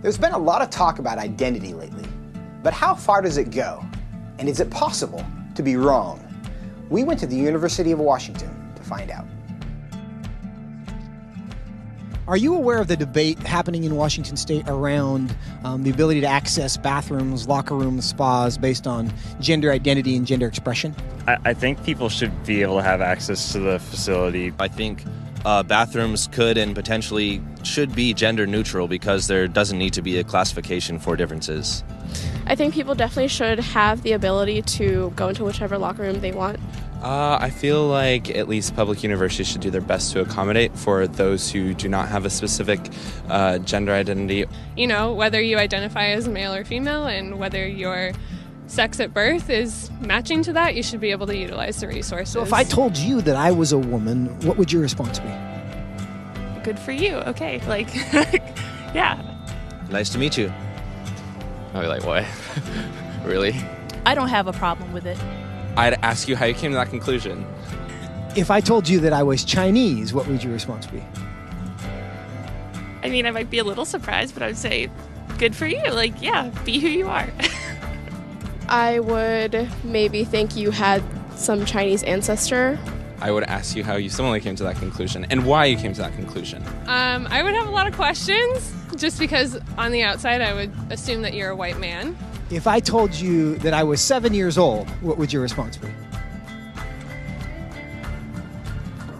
There's been a lot of talk about identity lately, but how far does it go? And is it possible to be wrong? We went to the University of Washington to find out. Are you aware of the debate happening in Washington State around the ability to access bathrooms, locker rooms, spas based on gender identity and gender expression? I think people should be able to have access to the facility. I think bathrooms could and potentially should be gender neutral because there doesn't need to be a classification for differences. I think people definitely should have the ability to go into whichever locker room they want. I feel like at least public universities should do their best to accommodate for those who do not have a specific gender identity. You know, whether you identify as male or female and whether your sex at birth is matching to that, you should be able to utilize the resources. So if I told you that I was a woman, what would your response be? Good for you. Okay. Like, yeah. Nice to meet you. I'd be like, what? Really? I don't have a problem with it. I'd ask you how you came to that conclusion. If I told you that I was Chinese, what would your response be? I mean, I might be a little surprised, but I would say, good for you. Like, yeah, be who you are. I would maybe think you had some Chinese ancestor. I would ask you how you similarly came to that conclusion and why you came to that conclusion. I would have a lot of questions just because on the outside I would assume that you're a white man. If I told you that I was 7 years old, what would your response be?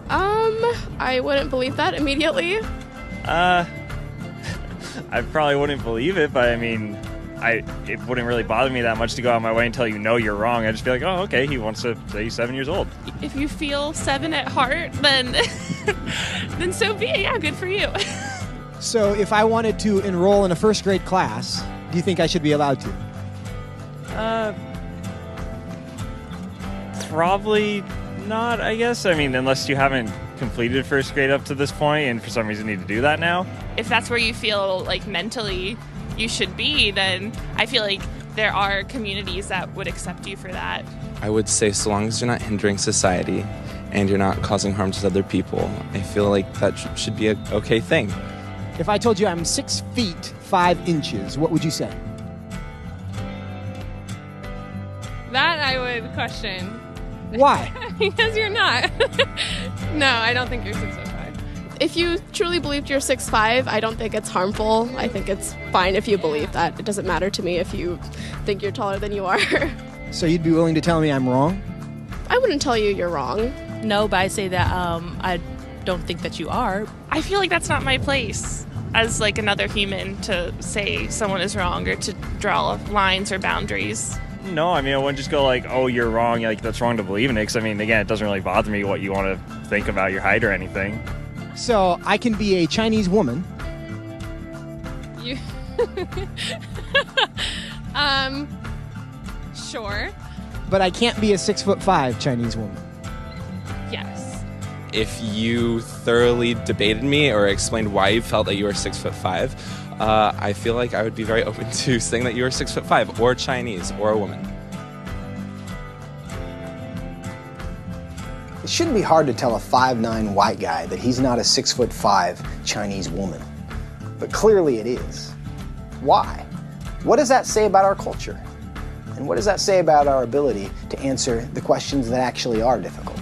I wouldn't believe that immediately. I probably wouldn't believe it, but I mean, it wouldn't really bother me that much to go out of my way and tell you, no, you're wrong. I'd just be like, oh, okay, he wants to say he's 7 years old. If you feel 7 at heart, then then so be it. Yeah, good for you. So if I wanted to enroll in a first grade class, do you think I should be allowed to? Probably not, I guess. I mean, unless you haven't completed first grade up to this point and for some reason need to do that now. If that's where you feel like mentally you should be, then I feel like there are communities that would accept you for that. I would say so long as you're not hindering society and you're not causing harm to other people, I feel like that should be an okay thing. If I told you I'm 6 feet 5 inches, what would you say? That I would question. Why? Because you're not. No, I don't think you're 6'5". If you truly believed you're 6'5", I don't think it's harmful. I think it's fine if you believe that. It doesn't matter to me if you think you're taller than you are. So you'd be willing to tell me I'm wrong? I wouldn't tell you you're wrong. No, but I say that I don't think that you are. I feel like that's not my place as like another human to say someone is wrong or to draw lines or boundaries. No, I mean, I wouldn't just go like, oh, you're wrong, like that's wrong to believe in it. Because I mean, again, it doesn't really bother me what you want to think about your height or anything. So I can be a Chinese woman. You sure. But I can't be a 6'5" Chinese woman. Yes. If you thoroughly debated me or explained why you felt that you were 6'5", I feel like I would be very open to saying that you were 6'5", or Chinese, or a woman. It shouldn't be hard to tell a 5'9" white guy that he's not a 6'5" Chinese woman. But clearly it is. Why? What does that say about our culture? And what does that say about our ability to answer the questions that actually are difficult?